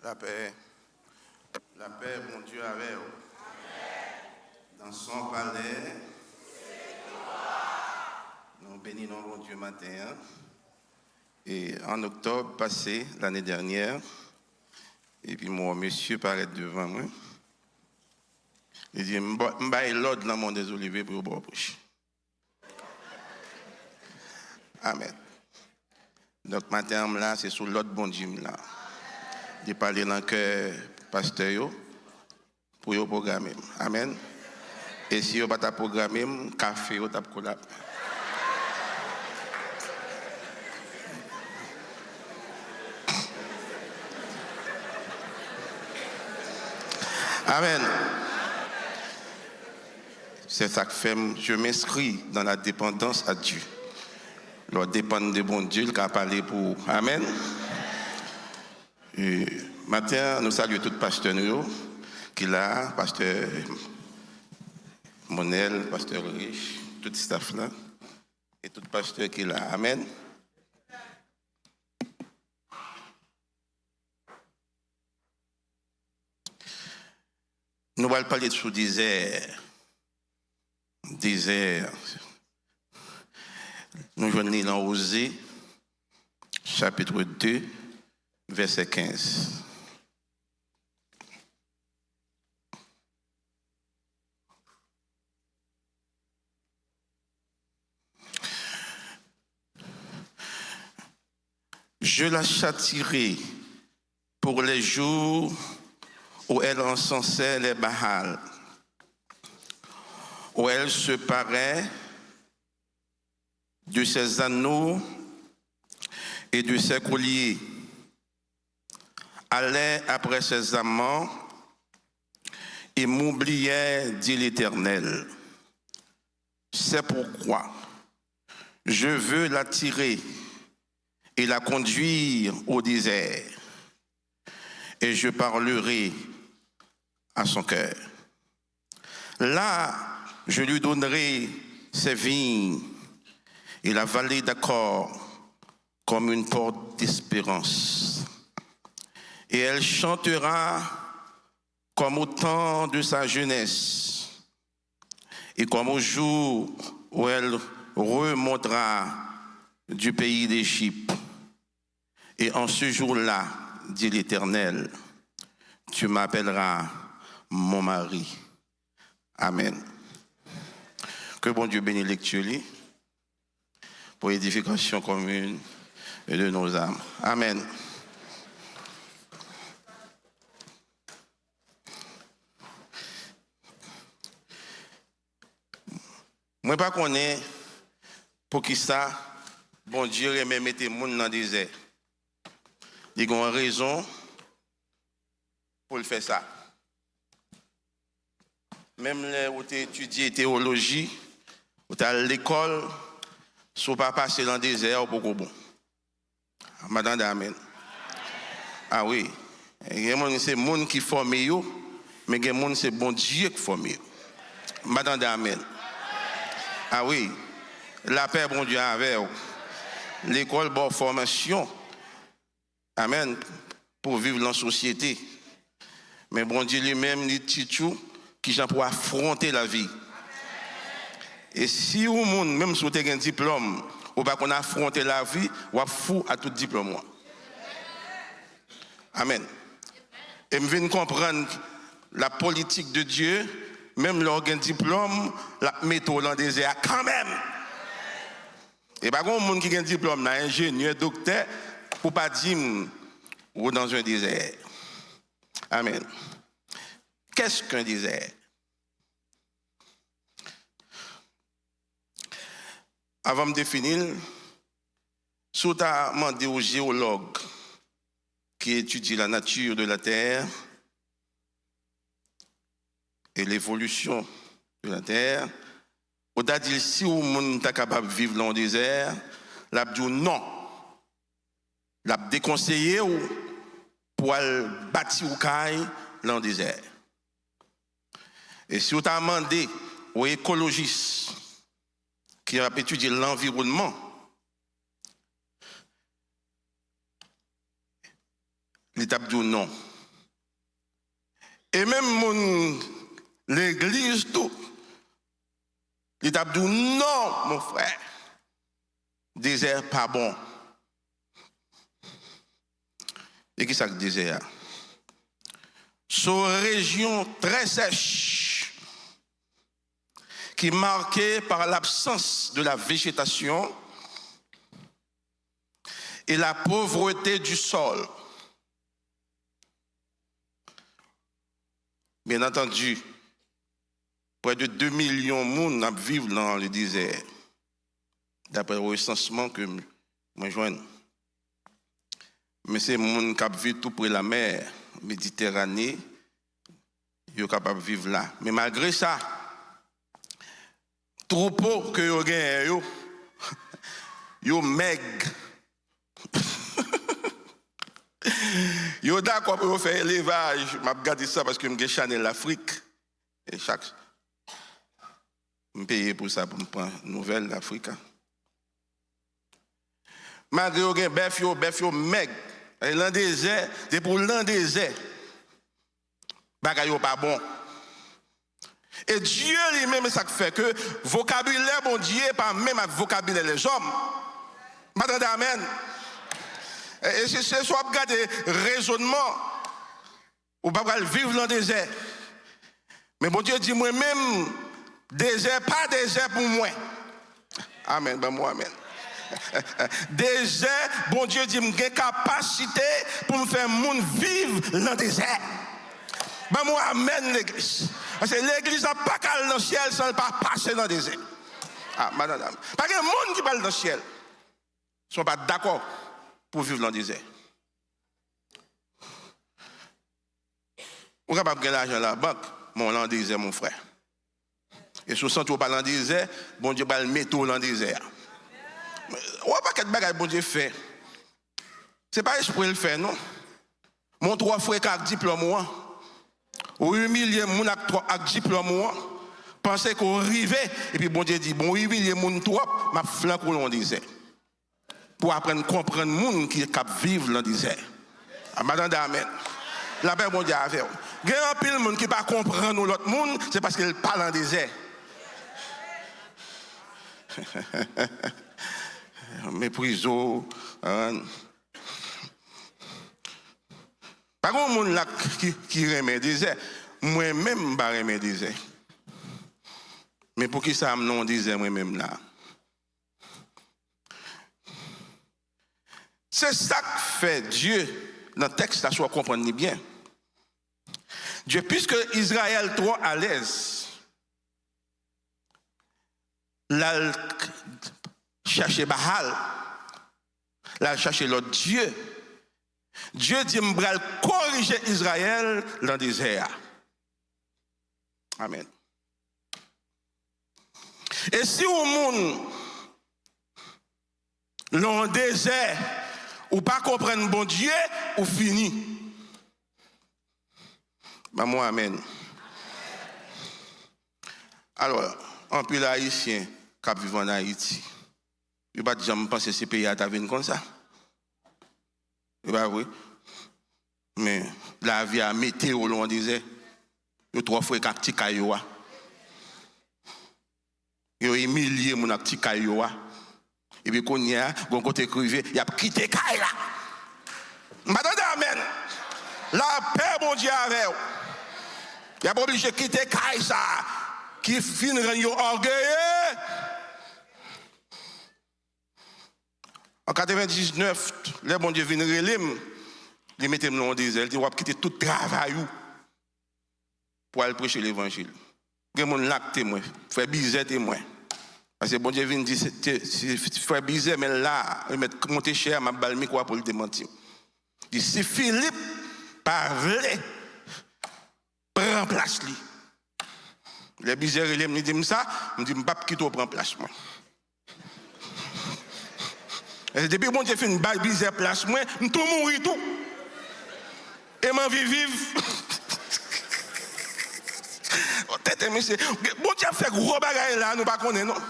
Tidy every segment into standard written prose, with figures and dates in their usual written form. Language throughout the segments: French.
La paix, bon Dieu, avec vous. Dans son palais, nous bénissons bon Dieu matin. Et en octobre passé, l'année dernière, et puis mon monsieur paraît devant moi. Il dit, je vais l'ordre dans mon des oliviers pour boire bouche. Amen. Donc matin là, c'est sous l'autre bon Dieu là. De parler dans le cœur pasteur pour le programmer. Amen. Et si vous n'avez pas programmé, café ou tap collab. Amen. C'est ça que fait, je m'inscris dans la dépendance à Dieu. Leur dépendre de bon Dieu, qui a parlé pour. Amen. Et matin, nous saluons tout pasteur qui est là, pasteur Monel, pasteur Riche, tout le staff là, et tout pasteur qui est là. Amen. Nous allons parler de ce désert. Désert. Nous venons dans Osée, chapitre 2, verset 15. Je la châtierai pour les jours où elle encensait les Baals, où elle se parait de ses anneaux et de ses colliers, allait après ses amants et m'oubliait, dit l'Éternel. C'est pourquoi je veux l'attirer et la conduire au désert, et je parlerai à son cœur. Là, je lui donnerai ses vignes et la vallée d'Accord comme une porte d'espérance. Et elle chantera comme au temps de sa jeunesse et comme au jour où elle remontera du pays d'Égypte. Et en ce jour-là, dit l'Éternel, tu m'appelleras mon mari. Amen. Que bon Dieu bénisse lecture pour l'édification commune de nos âmes. Amen. Moi pas connais pour qui ça bon Dieu remet mettre monde dans le désert. Il y a une raison pour le faire ça. Même là où tu étudies théologie, où tu es à l'école, si tu ne pas passer dans le désert, beaucoup bon. Madame Amen. Ah oui. Il y a des gens qui forment, mais il y a des gens c'est bon Dieu qui forme. Madame Amen. Ah oui. La paix, bon Dieu, avec vous. L'école, bonne formation. Amen. Pour vivre dans la société. Mais bon Dieu lui-même, il dit qui j'en pour affronter la vie. Et si vous monde même si vous avez un diplôme, ou pas qu'on affronter la vie, ou fou à tout diplôme. Amen. Et je viens comprendre la politique de Dieu, même l'organe diplôme, la méthode dans le désert quand même. Et pas qu'on monde qui a un diplôme, ingénieur, docteur, pour pas dire ou dans un désert. Amen. Qu'est-ce qu'un désert? Avant de définir, si tu as demandé aux géologues qui étudient la nature de la Terre et l'évolution de la Terre, on t'a dit si on est capable de vivre dans le désert, l'a dit non. L'a déconseillé pour bâtir ou caille dans le désert. Et si on t'a demandé aux écologistes qui ont étudié l'environnement, l'étape dit non. Et même l'église, tout, il t'a dit non, mon frère, désert pas bon. Et qui ça que désert? C'est une région très sèche, qui est marquée par l'absence de la végétation et la pauvreté du sol. Bien entendu, près de 2 millions de monde vivent dans le désert, d'après le recensement que je joins. Mais c'est les gens qui vivent tout près de la mer Méditerranée, ils sont capables de vivre là. Mais malgré ça, troupeau que vous gagnez, vous maigres. Yo d'accord pour faire élevage, je regarde ça parce que je Chanel l'Afrique. Et chaque je paye pour ça pour me prendre nouvelle d'Afrique. Malgré que bœuf yo maigre, et dans désert, c'est pour l'an désert. Bagay yo pas bon. Et Dieu lui-même ça fait que vocabulaire bon Dieu pas même avec vocabulaire les hommes. M'entendez amen. Et si c'est soit regarder raisonnement, ou pas vivre dans le désert. Mais bon Dieu dit moi-même, désert, pas désert pour moi. Amen, ben moi, amen. Désert, bon Dieu dit j'ai capacité pour me faire monde vivre dans le désert. Ben moi, amen l'église. Parce que l'église n'a pas qu'à dans le ciel sans pas passer dans le désert. Ah, madame. Parce que les gens qui parlent dans le ciel ne sont pas d'accord pour vivre dans le désert. Vous n'avez pas gagner l'argent à la banque, mon dans le désert, mon frère. Et si vous sentez pas dans le désert, bon Dieu va le mettre dans le désert. On ne va pas quel bagage bon Dieu fait. Ce n'est pas exprès le faire, non? Mon 3 frères qui a diplôme, ou humilier mon avec diplôme, pensez qu'on arrivait, et puis bon Dieu dit, bon, humilier mon trop, ma flanque dans le désert. Pour apprendre à comprendre le monde qui est capable de vivre dans le désert. Madame Amen. La paix, bon Dieu, avec vous. Il y a un pile de monde qui ne peut pas comprendre l'autre monde, c'est parce qu'il parle dans le désert. Mépriso. Pas grand monde là qui remet le désert. Moi-même, je remet le désert. Mais pour qui ça me non désert moi-même là? C'est ça que fait Dieu dans le texte, là, soit comprendre bien. Dieu, puisque Israël trop à l'aise, là, chercher Baal, là, chercher l'autre Dieu. Dieu dit, je vais corriger Israël dans le désert. Amen. Et si au monde, dans le désert, ou pas comprendre bon Dieu, ou fini. Ben moi, amen. Alors, un peu l'haïtien qui vit en Haïti, il va jamais penser que ces pays à venir comme ça. Il va oui. Mais la vie a météo, on disait, il y a 3 fois qu'un petit caillou. Il y a humilié mon petit caillou. Et puis, quand il y a un côté crivé, il a quitté Kaila. Madame, amen. La paix, mon Dieu, avec vous. Il a pas obligé de quitter Kaila, qui finit orgueilleux. En 99, le bon Dieu vient relire, il mettait dans le désert, il dit, on va quitter tout travail pour aller prêcher l'évangile. Il y a des gens qui témoin, faire bizarre témoin. Parce que bon Dieu vient dire, c'est frère bizarre, mais là, il met monter cher, ma balle micro pour le démentir. Il dit, si Philippe parlait, prend place lui. Les bizarres, il me dit ça, il me dit, je ne vais pas quitter prendre place moi. Et depuis bon Dieu fait une balle bizarre place moi, je tout mourir tout. Et m'en vivre. Bon Dieu fait gros bagaille là, nous ne connaissons pas.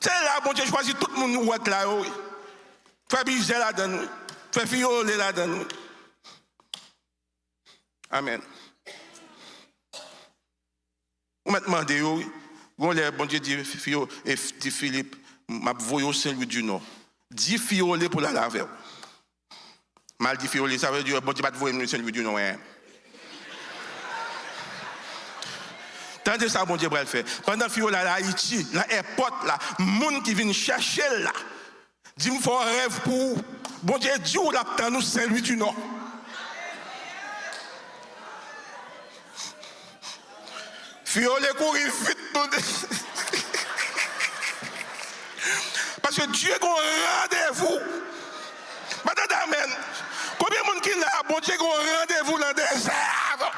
C'est là, bon Dieu choisit tout le monde qui est là. Fait bizarre là-dedans. Fait fioler là-dedans. Amen. Vous me demandez, bon Dieu dit Philippe, m'a voyé au Saint-Louis du Nord. 10 fiolets pour la laver. Mal dit fiolets, ça veut dire bon Dieu va te voir au Saint-Louis du Nord. Tandis ça, bon Dieu va le faire. Pendant que fiolet là, Haïti, là, airport là, monde qui vient chercher là, dit me faut un rêve pour bon Dieu dit où là dans nous Saint-Louis du Nord. Fiolet courir vite nous. Parce que Dieu a un rendez-vous. Madame, amen. Combien de monde qui là, bon Dieu a un rendez-vous dans le désert.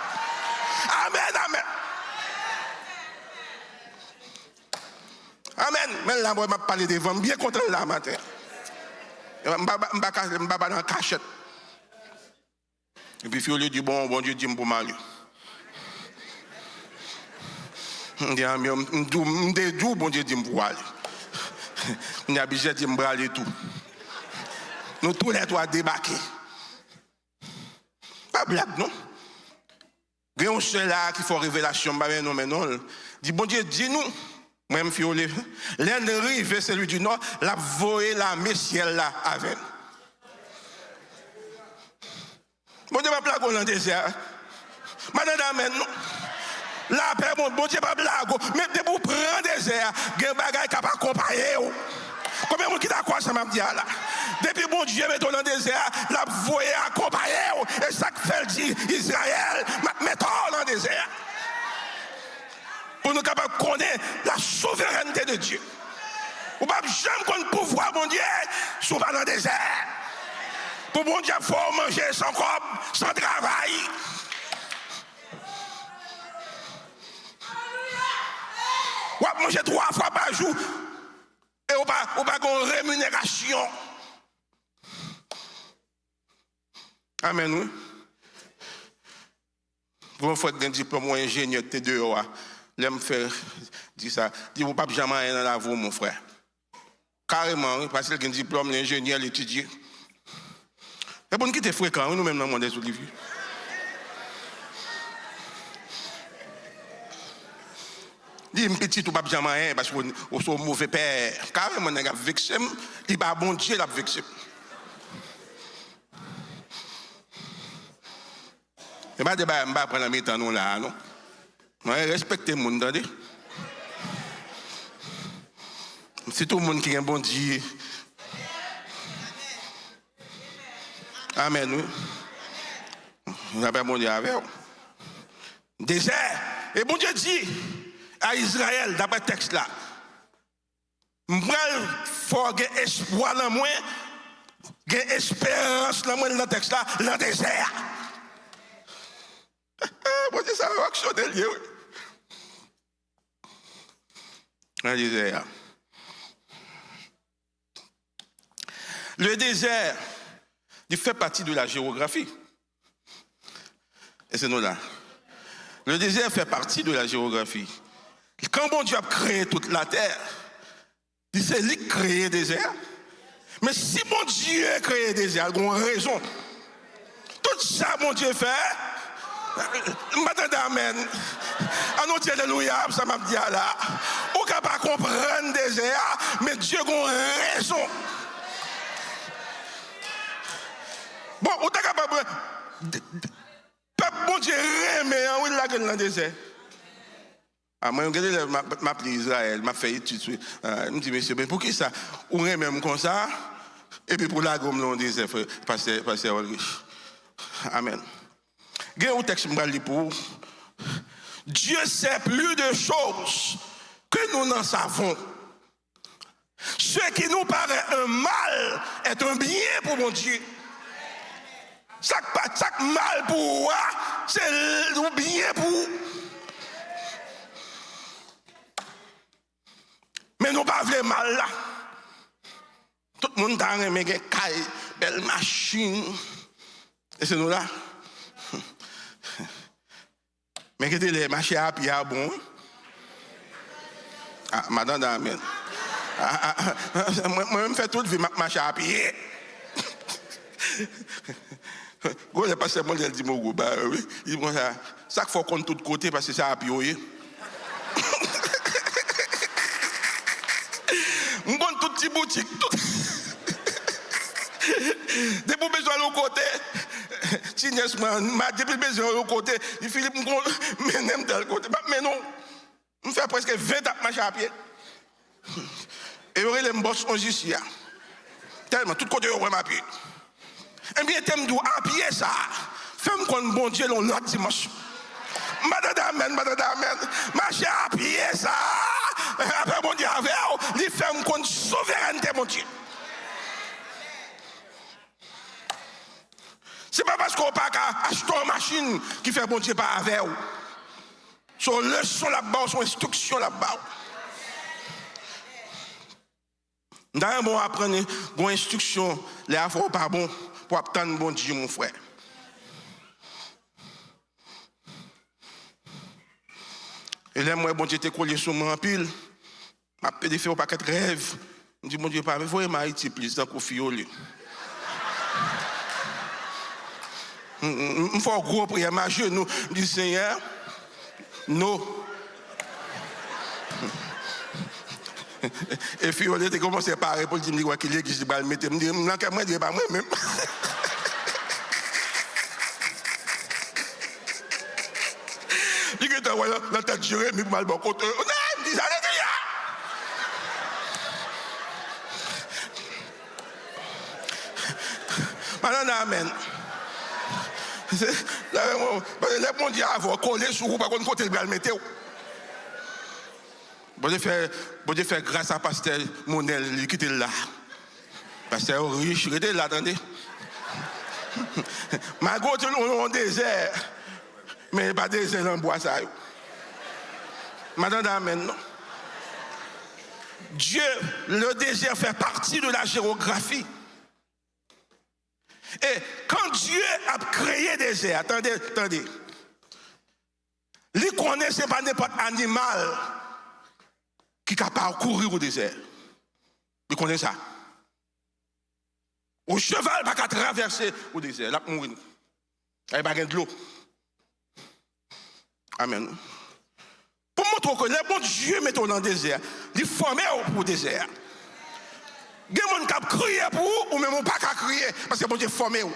Amen, amen. Amen. Mais là, moi, je vais parler devant. Je suis bien content là matin. Je ne vais pas dans la cachette. Et puis, Fiole dit, bon Dieu dit pour mal. Je dis, bon Dieu dit pour aller. On a besoin de me aller tout. Nous tous les trois débarquer. Pas blague, non? Il y a un seul là qui fait révélation, mais non. Dit, bon Dieu, dis-nous. Moi-même, Fiole, l'ennemi, celui du Nord, la voie la messielle là avec. Bon Dieu, pas blague dans le désert. Madame, amen, non? La paix, bon Dieu, pas blague. Mais pour prendre des airs, il y a des bagages qui ne peuvent pas accompagner. Combien de gens qui d'accord ça m'a dit là? Depuis bon Dieu, met dans le désert, la voie accompagner. Et ça fait dit Israël, mettons dans le désert. Pour nous capables de connaître la souveraineté de Dieu. Ou pas jamais qu'on pouvoir, bon Dieu, sur dans le désert. Pour bon Dieu, il faut manger sans corps, sans travail. Ou à manger 3 fois par jour et ou pas de rémunération. Amen, oui. Pour faire un diplôme ou ingénieur T2, l'aime faire dire ça. Dis vous pas jamais rien dans la voie, mon frère. Carrément, parce qu'il a un diplôme, l'ingénieur, l'étudier. C'est bon qui était fréquent, nous-mêmes dans le monde des Oliviers. Dis un petit ou pas jamais parce qu'on est un mauvais père. Carrément, on a vexé, il va bon Dieu l'a vexé. Et pas de pas prendre la méthode nous là, non. Moi respecter le monde, attendez. C'est tout le monde qui est un bon Dieu. Amen, oui. On n'a pas bon Dieu avec vous. Désert. Et bon Dieu dit à Israël, d'après le texte là, je faut avoir espoir dans moi, espérance dans moi dans le texte là, dans le désert. Bon Dieu, ça va actionner le lieu. Dans le désert. Le désert, il fait partie de la géographie. Et c'est nous là. Le désert fait partie de la géographie. Quand bon Dieu a créé toute la terre, c'est lui qui a créé le désert. Mais si bon Dieu a créé le désert, il y a une raison. Tout ça, bon Dieu fait. Maintenant, amen. Alléluia, ça m'a dit là. On ne peut pas comprendre le désert, mais Dieu a une raison. Bon, on est capable. Bon Dieu remet en la gueule dans le désert. Ah, moi, je m'appelle Israël, m'a fait étude. Je me dis, monsieur, mais pour qui ça? On remet comme ça, et puis pour la gomme dans le désert, pasteur Ulrich. Amen. Il y a un texte que je vais lire pour vous. Dieu sait plus de choses que nous n'en savons. Ce qui nous paraît un mal est un bien pour mon Dieu. Chaque mal pour moi, c'est le bien pour. Mais nous pas voulons mal là. Tout le monde a aimé des cailles, belle machine. Et c'est nous là. Mais que les machines à pied à bon. Ah, madame, amen. Moi, je fais toute vie machine à pied. Quand je passe mon dit mon groupe, il dit ça, chaque fois qu'on tout côté parce que ça a pied. petit boutique, tout. Depuis que besoin de l'autre côté, Tinès, depuis besoin de l'autre côté, Philippe, mais n'aime tel côté. Mais non, on fait presque 20 ans marcher à pied. Et on les boss en justice. Tellement, tout côté, on à pied. Et bien, t'aimes d'où à pied ça. Fais-moi qu'on bon Dieu l'autre dimanche. Madame, marcher à pied ça. Après, bon Dieu, avec vous, il fait qu'on souveraineté, mon Dieu. Ce n'est pas parce qu'on n'a pas acheté une machine qui fait bon Dieu pas avec vous. Son leçon là-bas, son instruction là-bas. D'ailleurs, bon, apprendre une instruction, les affaires pas bon pour obtenir bon Dieu, mon frère. Et là, moi, bon Dieu, t'es collé sur moi en pile. Ma pédé fait un paquet de rêves. Je dis, mon Dieu, pas, mais voyez ma Haïti, plus, dans le fiole. Je fais un gros prière, ma genou, je dis, Seigneur, non. Et fiole, tu commences à parler pour dire, qu'il est qui se bat, mais tu me dis, non, moi, je dis, pas moi-même. Il est dans ta durée, mais mal bon côté. Non, dis, allez, Madame, amen. Les bons dieux avoir collé sur vous, par contre, côté le mettre. Bon Dieu fait grâce à Pasteur Monel, qui était là. Pasteur riche, il était là, attendez. Margot, on est au désert, mais pas désert dans le bois, ça. Madame, amen, non. Dieu, le désert fait partie de la géographie. Et quand Dieu a créé des désert, attendez. Il connaît, ce n'est pas n'importe animal qui a parcourir au désert. Il connaît ça. Au cheval, il ne peut pas traverser au désert. Il va mourir. Il n'y a pas de l'eau. Amen. Pour montrer que le bon Dieu met dans le désert, il forme pour le désert. Il y a des gens qui crient pour vous, ou même pas qu'à crier, parce que bon Dieu formé. Amen.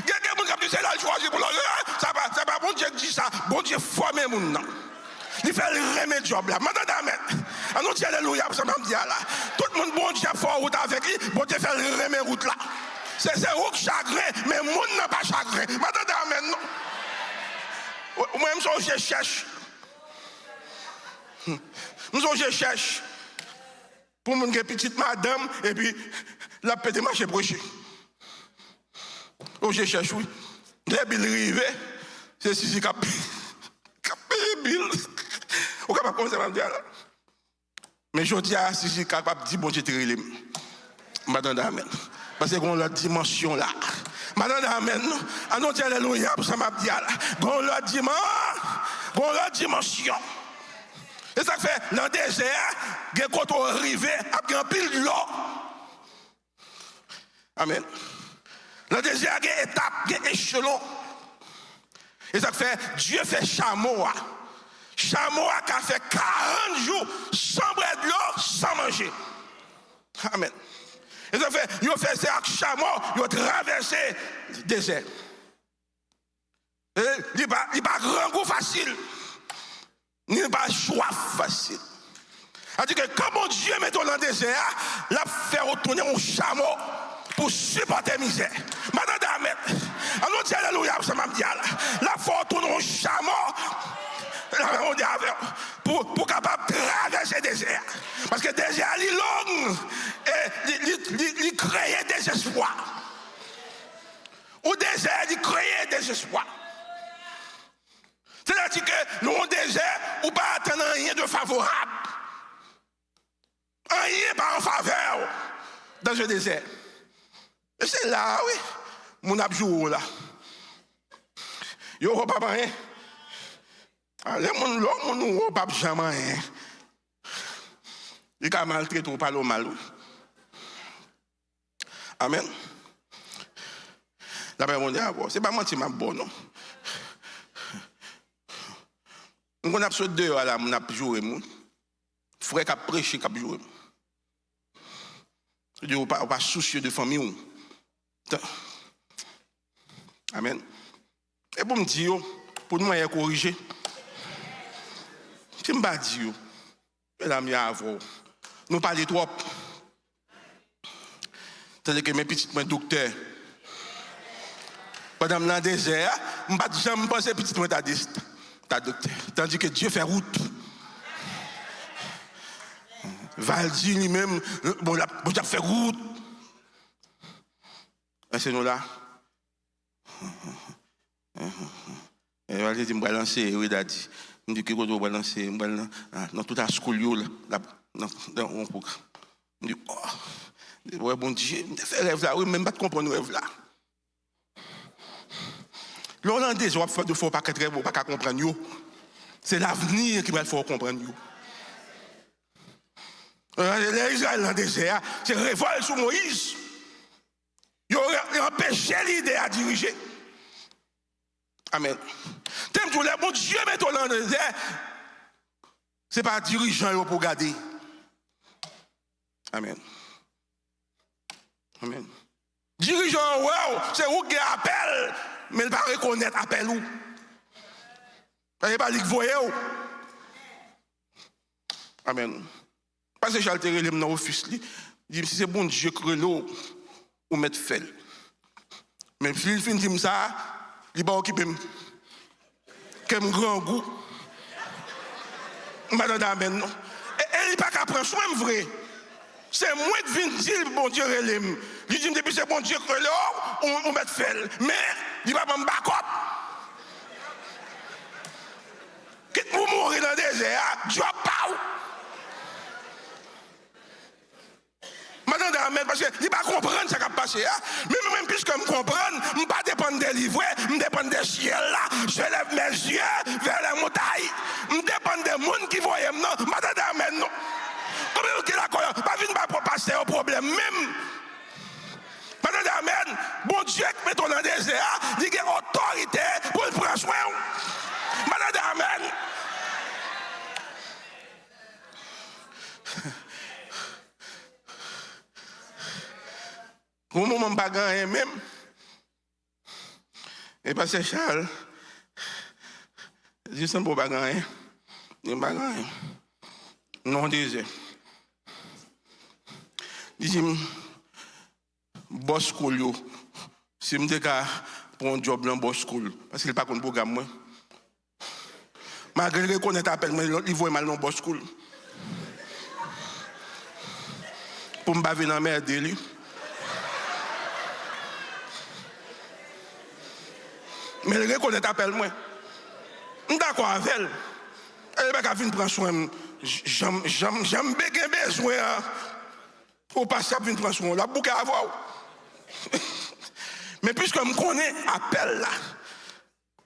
Il y a des gens qui disent là, choisir pour l'autre. Ça va, bon Dieu dit ça, bon Dieu formé mon. Il fait le remède job là. Amen. On dit alléluia, ça m'a dit là. Tout le monde, bon Dieu, fait route avec lui, bon Dieu fait le remède route là. C'est route chagrin, mais le monde n'a pas chagrin. Amen. Moi-même, je cherche. Je cherche pour une petite madame et puis la petite marché proché. Je cherche, oui. Les billes arrivées, c'est si cap payé bill. On capable comme ça dire là. Mais je dis à si capable dire bon Dieu te relève. Madame amen. Parce qu'on a la dimension là. Madame amen. On dit alléluia pour ça m'a dit là. On la dimension. Et ça fait, dans le désert, quand on arrive, il y a un pile de l'eau. Amen. Dans le désert, il y a une étape, il y a un échelon. Et ça fait, Dieu fait chameau. Chameau qui a fait 40 jours sans boire de l'eau, sans manger. Amen. Et ça fait, il a fait ça avec chameau, il a traversé le désert. Il n'y a pas grand goût facile. Il n'y a pas choix facile. C'est-à-dire que quand mon Dieu met dans le désert, il a fait retourner un chameau pour supporter la misère. Madame amen. Alors dit alléluia, ça m'a dit là. Il a fait retourner un chameau pour capable de traverser le désert. Parce que le désert est long et il crée des espoirs. Au désert, il crée des espoirs. C'est-à-dire que dans le désert, on ne peut pas attendre rien de favorable. Rien pas en faveur dans le désert. Et c'est là, oui, mon abjou là. Yo, papa, rien. Les gens ne pas jamais rien. Il a maltraité ou pas le mal. Amen. La paix mondiale, c'est pas mentir, ma bonne, non. On a besoin de deux, on a joué. frère qui a prêché, qui a joué. Dieu n'est pas soucieux de famille. Amen. Et pour me dire, pour nous corriger, je ne vais pas dire, mesdames et messieurs, nous parlons trop. Tandis que mes petits docteurs, pendant le désert, je ne vais jamais penser petit ta docteur. Tandis que Dieu fait route. Valdi lui-même, bon, il a fait route. Et c'est nous là. Et Valdi dit, je vais balancer, oui, Daddy. Je dis, qu'est-ce que je vais balancer? Dans tout à school, là, dans mon programme. Je dis, oh, ouais, bon Dieu, je fais rêve là, oui, même pas de comprendre rêve là. L'Hollandais, je vais faire de fois pas qu'être rêve, pas comprendre. C'est l'avenir qui va le faire comprendre. Les Israéliens dans le désert, c'est révolte sur Moïse. Ils ont empêché l'idée à diriger. Amen. T'aimes tout le bon Dieu met dans le désert. Ce n'est pas dirigeant pour garder. Amen. Amen. Dirigeant, wow, c'est où qui appelle, mais il ne va pas reconnaître appel où. Il ne va pas dire que vous voyez où. Amen. Parce que j'ai altéré les dans l'office, il dit si c'est bon Dieu que l'eau ou mettre fait. Mais si il finit ça, il va occuper comme grand goût. Madame Amen. Et il n'est pas qu'à prendre soin vrai. C'est moi qui viens dire bon Dieu relève. Il dit depuis c'est bon Dieu que l'eau ou mettre fait. Mais il va pas me backup. Quitte pour mourir dans le désert, Dieu pas. Madame Amen, parce qu'il ne va pas comprendre ce qui a passé. Mais même puisque je comprends, je ne pas dépendre des livres, je dépends des ciels là. Je lève mes yeux vers les montagnes. Je dépends des gens qui voient. Madame Amen, non. Comment est-ce qu'il a d'accord? Pas venir pour passer au problème même. Madame Amen, bon Dieu qui met dans le désert, il a autorité pour le prendre soin. Madame Amen. Au moment où je ne gagne même, et parce que Charles, je ne sais pas gagner, je ne sais pas gagner. Non, disait. Il dit, boss school, si je me pour un job dans boss school, parce qu'il n'est pas contre le programme. Malgré qu'on ait appelé, il voit mal dans boss school. Pour me baver dans la merde, lui. Mais il reconnaît appel moi. Je suis d'accord avec elle. Elle n'est pas venir prendre soin. J'aime besoin pour passer à venir prendre soin. La boucle à avoir. Mais puisque je connais appel là.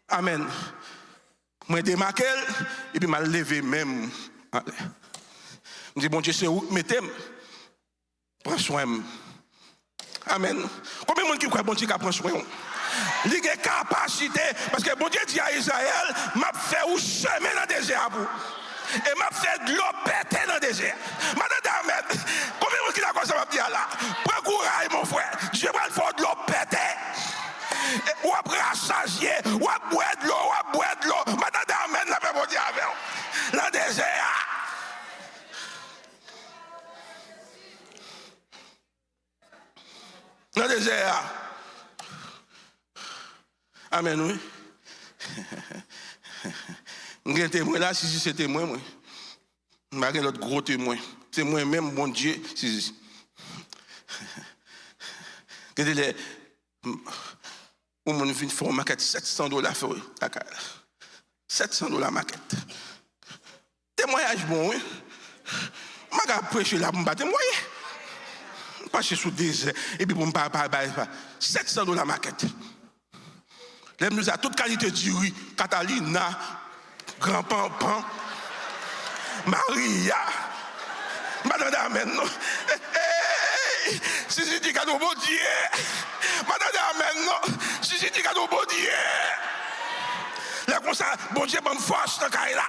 Amen. Moi démarqué et puis je levé même. Je dis bon Dieu c'est où mettez. Prends soin. Amen. Combien de monde qui croit bon Dieu qui prend soin? Il a capacité, parce que bon Dieu dit à Israël, m'a fait où chemin dans le désert et m'a fait de l'eau péter dans le désert. Madame Amen, combien de monde qui a quoi ça va dire là? Prends courage mon frère, Dieu va faire de l'eau péter. Ou après assasier, ou à boire de l'eau, ou à boire de l'eau. Madame Amen, la paix bon Dieu avec vous. Dans le désert. Dans le désert. Amen, oui. Je suis un témoin là, si c'est témoin, moi. Je suis l'autre gros témoin. C'est moi-même, bon Dieu. Si. Quand il est. Où mon vient faire une maquette, $700 fait. $700 maquette. Témoignage bon, oui. Je vais prêcher là pour me battre. Je pas sous des et puis pour me parler. $700 maquette. L'aime nous a toute qualité de riz, Catalina, Grand Pampan, Maria, Madame Amen. Si je dis qu'à nous bon Dieu, Madame Amen, si je dis qu'à nous bon Dieu, là comme ça, bon Dieu, bonne force dans le cas là.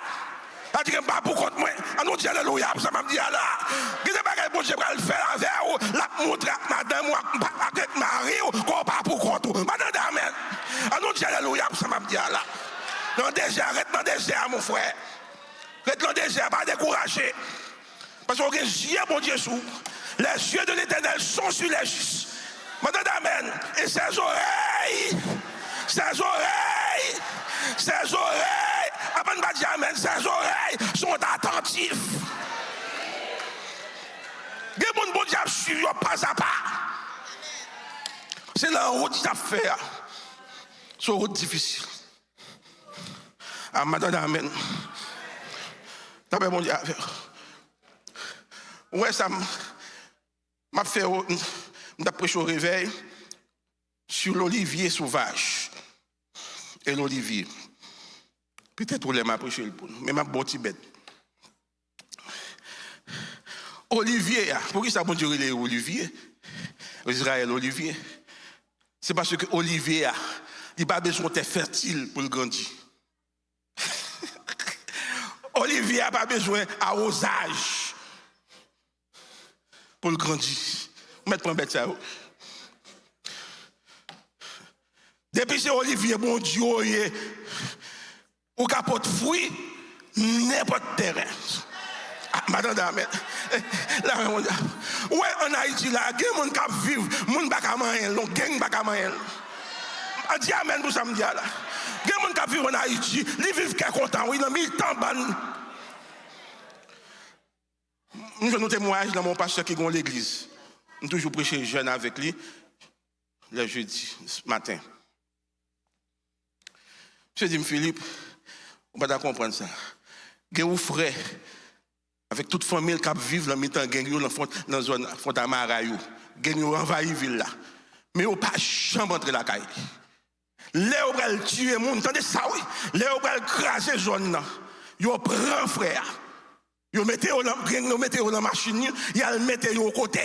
A dit que pas pour contre moi. On nous dit alléluia, ça m'a dit là. Qu'est-ce que bon Dieu va le faire avec vous, la montre madame ou avec mari qu'on pas pour contre. Madame amen. On nous dit alléluia, ça m'a dit là. Dans le désert, arrête dans le désert mon frère. Arrête dans le désert, pas décourager. Parce qu'on a les yeux, mon Dieu, sous. Les yeux de l'Éternel sont sur les justes. Madame amen. Et ses oreilles, avant de dire amen, ses oreilles sont attentives. Les gens bon Dieu suivent pas à pas. C'est la route qui a fait. C'est une route difficile. Ah, madame amen. T'as bon Dieu à faire. Ouais, ça m'a fait, m'a prêché au réveil sur l'olivier sauvage. Et l'olivier. Peut-être que m'a prêché le bon, mais m'a bon Tibet. Olivier, pour qui ça bon Dieu les olivier? Israël olivier. C'est parce que olivier, il n'a pas besoin d'être fertile pour le grandir. Olivier n'a pas besoin d'arrosage pour le grandir. Mettre un bête ça. Depuis c'est Olivier, bon Dieu, ou capote fruit, n'importe terrain. Ah, madame, amen. Là, ouais, en Haïti, là, il y a des gens qui vivent, des gens qui gang on dit amen pour ça, me dit là. Il y a des gens qui vivent en Haïti, ils vivent qui sont contents, ils ont mis le temps ban. Je fais un témoignage dans mon pasteur qui est dans l'église. Je toujours prêché jeune avec lui, le jeudi matin. Je dis, Philippe, on va pas comprendre ça. Il y a des frères, avec toute famille qui vivent dans le temps, dans la zone Fontamara, ils ont envahi la ville là. Mais ils n'ont pas jamais entré la caille. Là, on va tuer les gens, entendez ça, oui. Là, on va craser la zone. Ils prennent frère. Ils mettent dans la machine, ils le mettent au côté.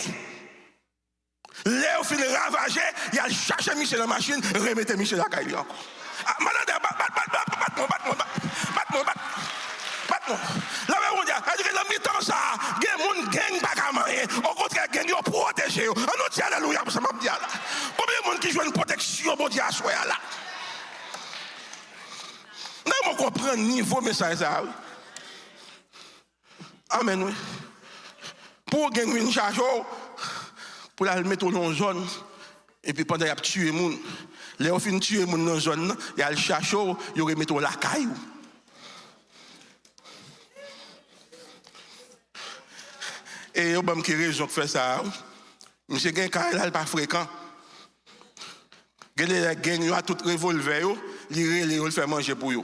Là, on finit ravager, ils cherchent Michel dans la machine, remettent Michel dans la caille encore. Madame, bat-moi. Là, on dit, que dans le mi-temps, ça, il y a des gens qui ne pas à manger. Au contraire, il y a des gens qui protégés. On nous dit alléluia pour ça, m'a dit là. Combien de gens qui jouent une protection, bon Dieu, à soi là? Non, on comprend le niveau message ça. Amen, oui. Pour gagner une charge, pour la mettre dans une zone, et puis pendant qu'il a tué les gens, les gens finissent tuer les gens dans une zone, il y a le charge, il remet la caille. Et il y a une raison de faire ça. Monsieur Gen, quand il n'est pas fréquent, il a tout revolver, il fait manger pour eux.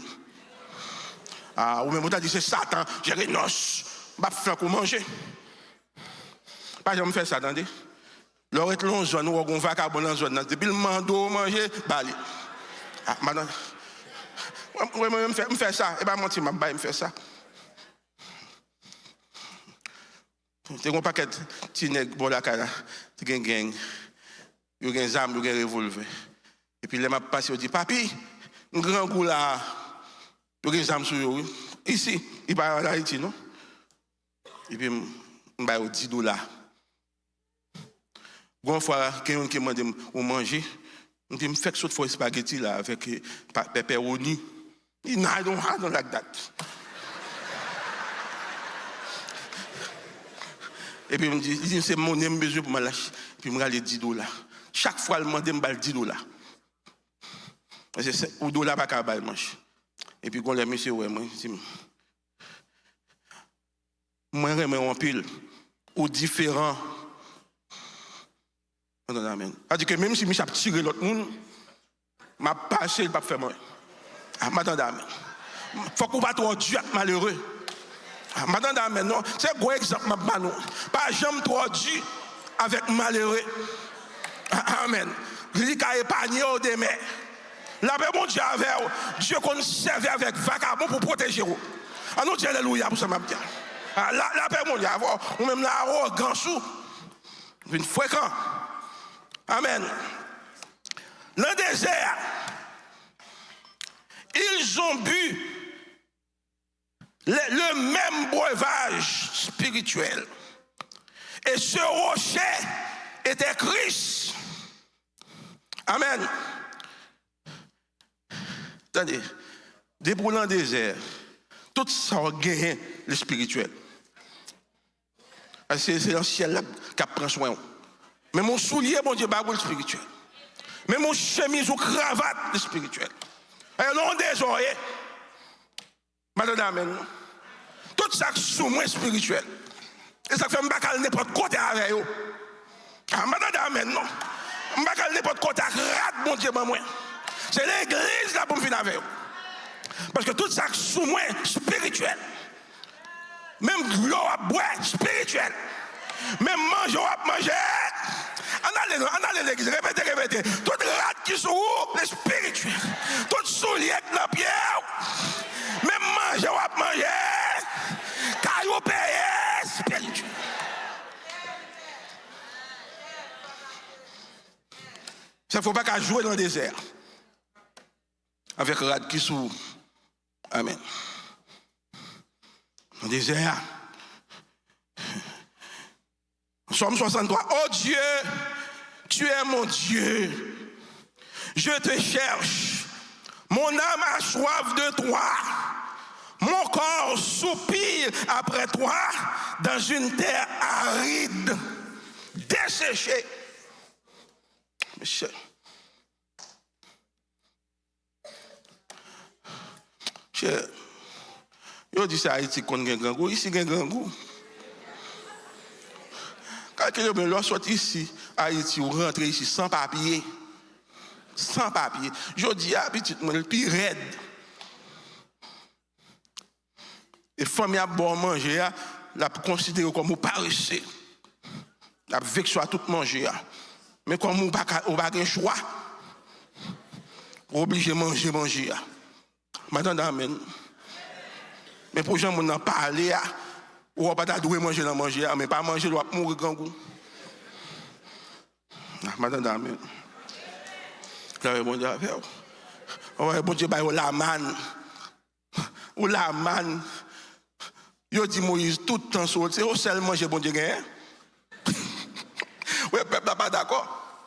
Ah, ou même on a dit c'est Satan, je renonce, je vais faire pour manger. Pas jamais faire ça, attendez. Leur est long zone, ou on va dans la zone, depuis le mando manger, bali. Ah, madame. Moi, je fais ça, et bien, mon petit, je fais ça. Tu as un paquet de petits nègres pour la cara, tu as un gang, tu as un arme, tu as un revolver. Et puis, les m'a passé, je dis, papi, un grand coup là, tu as un arme sur eux. Ici, il va en Haïti, non? Et puis, je vais $10. Une fois, quelqu'un qui m'a dit, on manger, je dis, je fais que fois spaghetti là, avec pepperoni. Il dit, I don't like that. Et puis il me dit, c'est mon besoin pour me lâcher. Puis il me regarde $10. Chaque fois, il me demande $10. C'est $1 pas qu'à manger. Et puis quand les messieurs, ouais, moi, je remets en pile, ou différent. Amen. C'est-à-dire que même si je tiré l'autre monde, je ne pas il ne pas faire moi. Madame, il faut qu'on va trop Dieu malheureux. Madame, non, c'est un gros exemple. Pas jamais trop Dieu avec malheureux. Amen. Il a épargné au demain. La paix, mon Dieu, avec Dieu qu'on servait avec vagabond pour protéger vous. Nous disons alléluia pour ça, ma bien. La paix, mon Dieu, ou même la arrogance, une fréquente. Amen. Dans le désert, ils ont bu le même breuvage spirituel. Et ce rocher était Christ. Amen. Attendez, débrouillant le désert, tout ça a gagné le spirituel. C'est le ciel qui prend soin. Mais mon soulier, mon Dieu, c'est le spirituel. Mais mon chemise ou cravate, le spirituel. Et non des oreilles. Madame, tout ça sous moi spirituel. Et ça fait que je ne n'importe côté avec vous. Madame, non. Je ne vais n'importe côté avec mon Dieu, moi. C'est l'église là pour me finir avec vous. Parce que tout ça sous moi spirituel. Même l'eau à boire spirituel. Même manger à manger. En allez l'église, répétez. Toute rate qui sont où, les spirituels. Toute souliette dans la pierre. Même manger à manger. Caillou payé, spirituel. Ça ne faut pas qu'à jouer dans le désert. Avec rate qui sont. Amen. Dans le désert. Somme 63. Oh Dieu, tu es mon Dieu. Je te cherche. Mon âme a soif de toi. Mon corps soupire après toi dans une terre aride, desséchée. Monsieur. Je dis ça à Haïti qu'on a un grand goût. Ici, il y a un grand goût. Quand quelqu'un sort ici, à Haïti, ou rentre ici sans papier. Sans papier. Je dis à petit, le plus raide. Et famille a bon manger, la considère comme un paresseux. La vexé à tout manger. Mais comme on n'a pas de choix, on est obligé de manger. Madame, amen. Mais pour les gens qui n'ont pas parlé, on ne va pas manger dans manger, mais pas manger, on va mourir grand goût. Madame, amen. Bon Dieu, bon Dieu, la manne. Ou la manne. Yo dit Moïse tout le temps sauté, au seul manger bon Dieu gagne. Ouais, peuple n'est pas d'accord.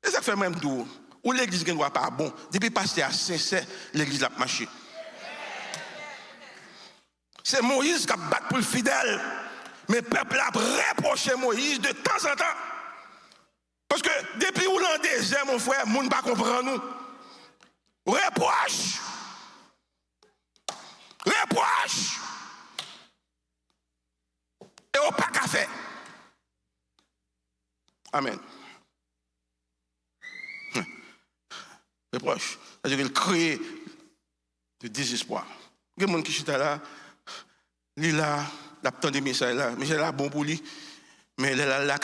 Et ça fait même tout. Où l'église ne doit pas bon. Depuis pasteur sincère, l'église a marché. C'est Moïse qui a battu pour le fidèle. Mais le peuple a reproché Moïse de temps en temps. Parce que depuis où l'on désert, mon frère, le monde ne va pas comprendre nous. Reproche. Reproche. Et au pas qu'à faire. Amen. Reproche. C'est-à-dire qu'il crée du désespoir. Il y a des gens qui sont là, il a tant de messages là, mais c'est là bon pour lui, mais il est là, il n'a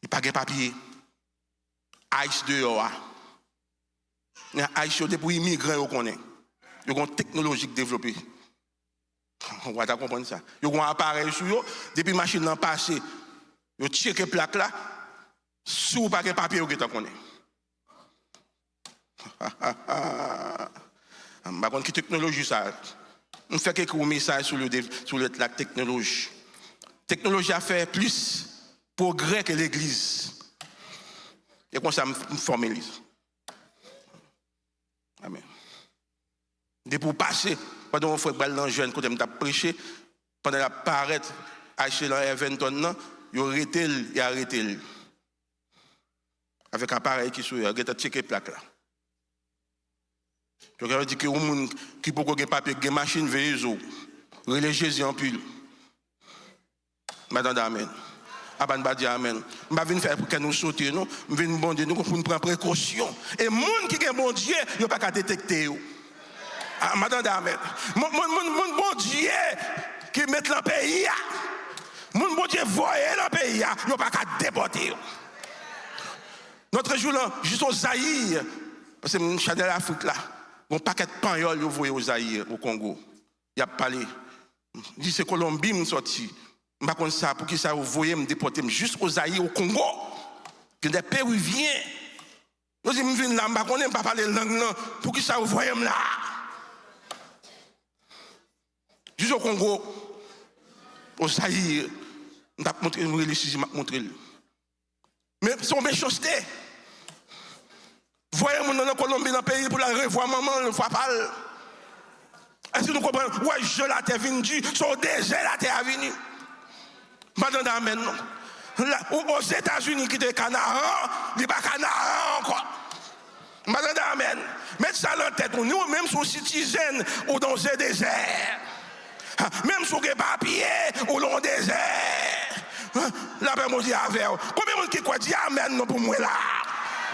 pas de papier. Aïs dehors. Aïs depuis immigrants, on connaît. Il y a une technologie développée. On va comprendre ça. Il y a un appareil sur eux, depuis la machine l'an passé, il y a checké plaque là, sous pas de papier, on connaît. Je ne sais pas quelle technologie ça. On fait quelques messages sur la technologie. La technologie a fait plus progrès que l'Église. Et comme ça, je me formalise. Amen. Depuis pour passer, pendant qu'on fait dans le jeune, quand on a prêché, pendant la paraît, acheter dans Everton, il a arrêté. Avec un appareil qui est il a checké plaque là. Donc, il dit que les gens qui peuvent avoir papier, des machines, véhicules, religieux en pile. Madame, amen. Aban ba di amen. Je ne viens faire pour que nous sautions, je viens bon Dieu, nous pour prendre précaution. Et les gens qui ont bon Dieu, ils n'ont pas qu'à détecter. Madame, amen. Mon bon Dieu qui met dans le pays, mon bon Dieu voyait dans le pays, ils n'ont pas qu'à déporter. Notre jour là, juste au Zaïre, parce que je suis dans l'Afrique là. Mon paquet de pagnol, vous voyez aux Zaïre, au Congo. Il a parlé. Il dit c'est Colombie, je suis sorti. Je ne sais pas ça, pour qui ça, vous voyez me déporter juste aux Zaïre, au Congo. Que des Péruviens. Je dis, je viens là, je ne sais pas parler langue, pour qui ça, vous voyez là. Juste au Congo, au Zaïre, on a montré, montré. Mais c'est méchanceté. Voyez mon dans la Colombie, dans le pays, pour la revoir maman, ne fois pas. Est-ce que nous comprenons? Ouais, je la terre venue, son désert la terre venue. Madame d'amen, aux États-Unis qui étaient Canaan, il n'y a pas Canaan encore. Madame d'amen, mettez ça dans la tête, nous même sous citoyens ou dans ce désert. Même sous les papiers ou dans le désert. La paix me dit avec vous. Combien de gens qui croient dire amen pour moi là?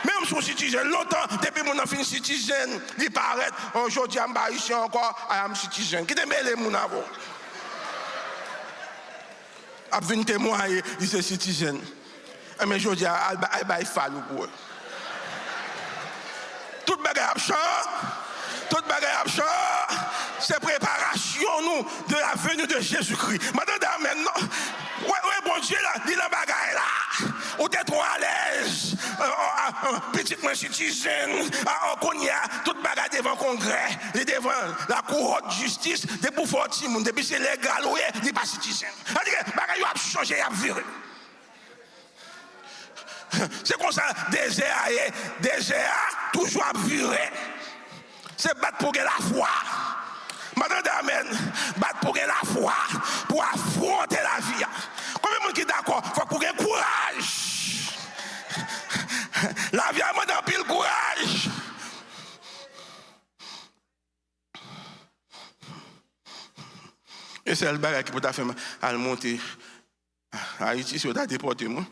Même sous citoyen, longtemps, depuis mon enfant citoyen, il paraît, aujourd'hui, je suis ici encore, I am citizen. Qui te mêle les gens avant? Après, une témoin, il est citizen. Mais aujourd'hui, il est fallu pour eux. Tout bagage a changé. Tout bagage a changé. C'est préparation, nous, de la venue de Jésus-Christ. Madame, maintenant, ouais, bon Dieu, là, dit la bagaille là. Ou t'es trop à l'aise. Petit moi citizen. Tout bagage devant le congrès. Devant la cour de justice. Depuis pour Timon. Depuis c'est légal, il n'est pas citizen. C'est-à-dire que bagaille a changé, il a viré. C'est comme ça, désert, toujours à virer. C'est battre pour la foi. Madame Amen, battre pour la foi, pour affronter la vie. Combien de gens qui sont d'accord? Il faut pour le courage. La vie a demandé pile courage. Et c'est le bagage qui peut faire à monter à Haïti si on a déporté moi.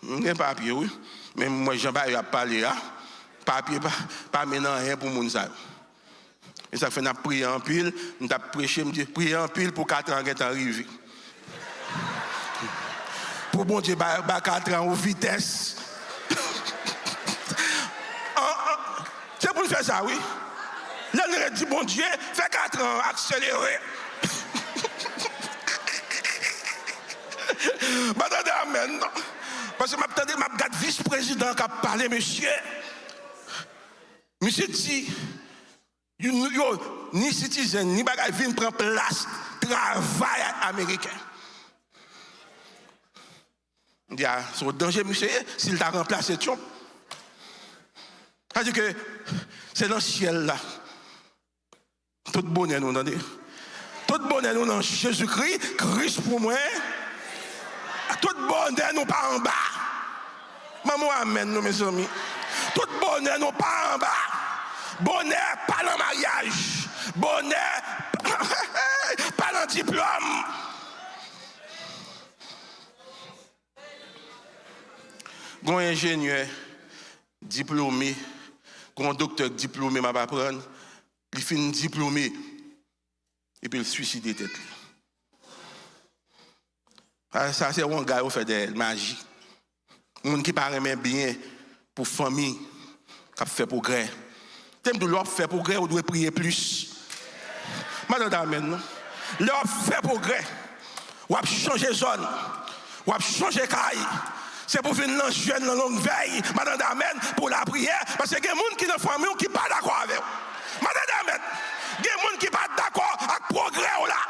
Je n'ai pas papier, oui. Mais moi, je n'ai pas parlé. Papier, pas maintenant rien pour mon ça. Et ça fait que nous prié en pile, nous avons prêché, nous avons prié en pile pour 4 ans qui est arrivé. Pour bon Dieu, 4 ans aux vitesse. C'est pour nous faire ça, oui. Là, nous avons dit, bon Dieu, fait 4 ans, accéléré. Amen. Parce que je regarde vice-président qui a parlé, monsieur. Monsieur dit, ni citoyen, ni bagay vin prend place, travail américain. Il dit, c'est un danger, monsieur, s'il t'a remplacé, Trump. C'est-à-dire que c'est dans le ciel là. Tout bonheur nous, entendez? Tout bonheur nous dans Jésus-Christ, Christ pour moi. Tout bonheur nous pas en bas. Maman amène nous, mes amis. Tout bonheur nous pas en bas. Bonheur pas dans le mariage. Bonheur pas dans le diplôme. Un ingénieur diplômé, un docteur diplômé m'a pas prendre, il finit diplômé et puis il suicide tête. Ça c'est un gars qui fait de magie. Un qui paraît même bien pour famille qui fait progrès. T'aimes de l'offre faire progrès, on doit prier plus. Madame Amen, non? L'offre fait progrès. On va changer zone. On va changer caille. C'est pour venir dans jeune dans longue veille, Madame Amen, pour la prière. Parce qu'il y a des gens qui dans la famille qui ne sont pas d'accord avec vous. Madame Amen, il y a des gens qui ne sont pas d'accord avec le progrès là.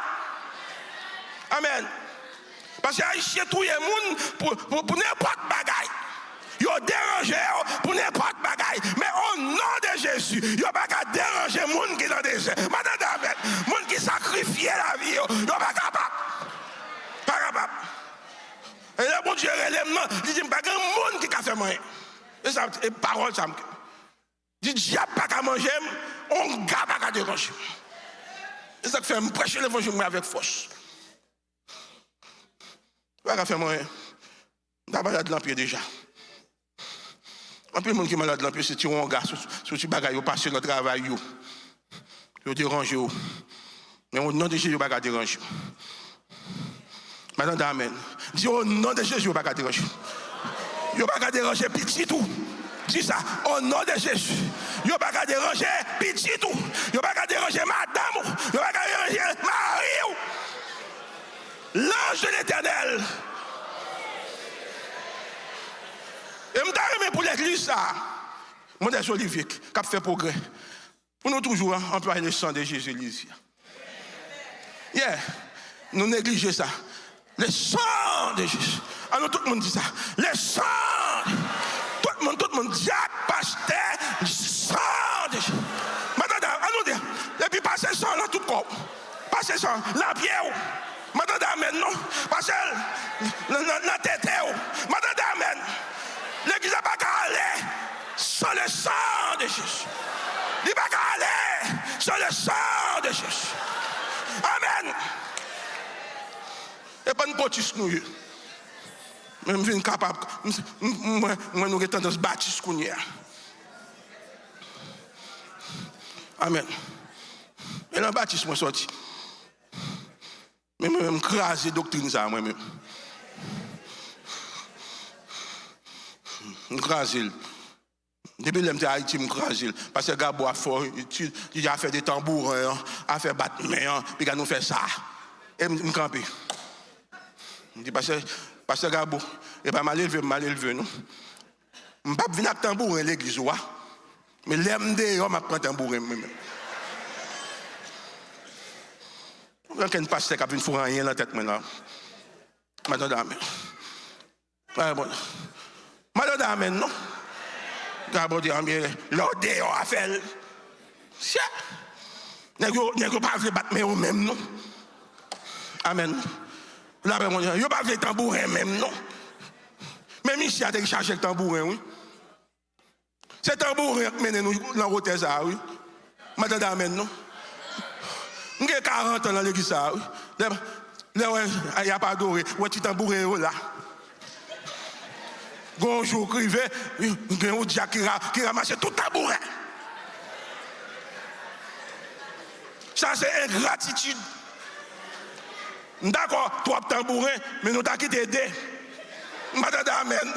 Amen. Parce qu'il y a ici tout le monde pour n'importe bagaille. Ils ont dérangé pour n'importe bagaille. Mais au nom de Jésus, ils n'ont pas qu'à déranger les gens qui sont dans le désert. Madame Amen, les gens qui sacrifient la vie, ils n'ont pas capable. Pas capable. Et là, bon Dieu, il dit, pas grand monde qui a fait manger. Et ça, et parole, ça me dit, diable pas qu'à manger, on gars pas qu'à déranger. Et ça fait me prêcher l'évangile avec force. Pas qu'à faire manger. D'abord, il y a de l'empire déjà. Un peu de monde qui est malade de l'empire, c'est que un gars, sur ce bagage, ils passent le travail, ils dérangent. Mais au nom de Jésus, ils ne pas déranger. Madame Amen. Dis au nom de Jésus, il ne va pas déranger. Il ne va pas déranger petit tout. Dis ça. Au nom de Jésus. Il ne va pas déranger petit tout. Il ne va pas déranger madame. Il ne va pas déranger Marie. L'ange de l'Éternel. Et je me pour l'église ça. Mon Olivier, qui a fait progrès. Pour nous toujours employer le sang de Jésus. Yeah. Nous négligeons ça. Le sang de Jésus. Alors tout le monde dit ça. Le sang. Tout le monde dit, pasteur, le sang de Jésus. Madame, allons dire. Et puis passez le sang dans tout le corps. Passez le sang, la pierre. Madame, amen, non. Passez la tête. Madame, amen. L'église n'a pas qu'à aller sans le sang de Jésus. Il n'a pas qu'à aller sans le sang de Jésus. Amen. Et pas une bâtisse nous. Même je suis capable. Moi, nous avons tendance à bâtisse qu'on y a. Amen. Et dans bâtisse, moi sorti. Mais moi-même, craser doctrine ça, moi-même. Craser. Depuis que j'étais à Haïti, je craser. Parce que Gabo a fort, il a fait des tambours, a fait battre main, puis il a nous fait ça. Et je me campe. Je dis, parce que Gabo, et pas mal élevé, non? Je ne vais pas venir avec tambour à l'église, mais l'aime de l'homme prend tambour. Quand un pasteur qui a une rien dans la tête maintenant. Madame, amen. Madame, amen, non? Gabo dit, l'odeur a fait. C'est ça. N'est-ce pas fait battre même, non? Amen. Là, il n'y a pas de tambourin même, non? Même ici, il a téléchargé le tambourin, oui. C'est tambourin qui mène nous dans l'hôtel, ça, oui. Madame, amen, non? J'ai 40 ans dans l'église, ça, oui. Là, il n'y a pas d'oré. Ouais, tu tambourin, là. Bonjour, crivé, il y a un dia qui ramasse tout tambourin. Ça, c'est ingratitude. D'accord, toi, tambourin, mais nous t'as quitté aider. Madame, amen.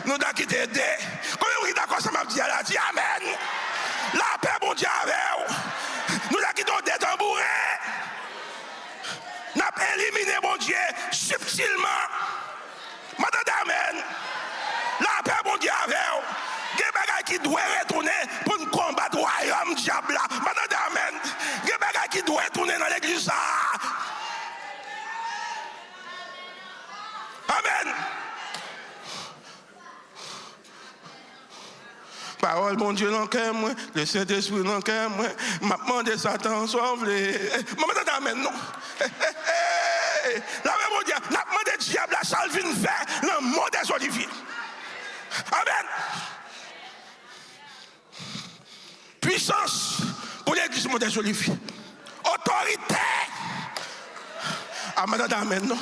Nous t'as quitté aider. Comment vous êtes d'accord, ça m'a dit, elle a dit amen. La paix, mon Dieu, avec vous. Nous t'as quitté des tambourins. Nous avons éliminé, mon Dieu, subtilement. Madame, amen. La paix, mon Dieu, avec vous. Il y a des bagages qui doivent retourner pour nous combattre le royaume diable. Madame, amen. Il y a des bagages qui doivent retourner dans l'église. Amen. Parole, mon Dieu, dans le cœur, moi. Le Saint-Esprit, dans le cœur, moi. M'a demandé Satan, sauve-les. Maman, amen, non. La même, mon Dieu, n'a demandé diable, la salvine faire le mot des oliviers. Amen. Puissance pour l'église des oliviers. Autorité. Ah, madame, amen, non.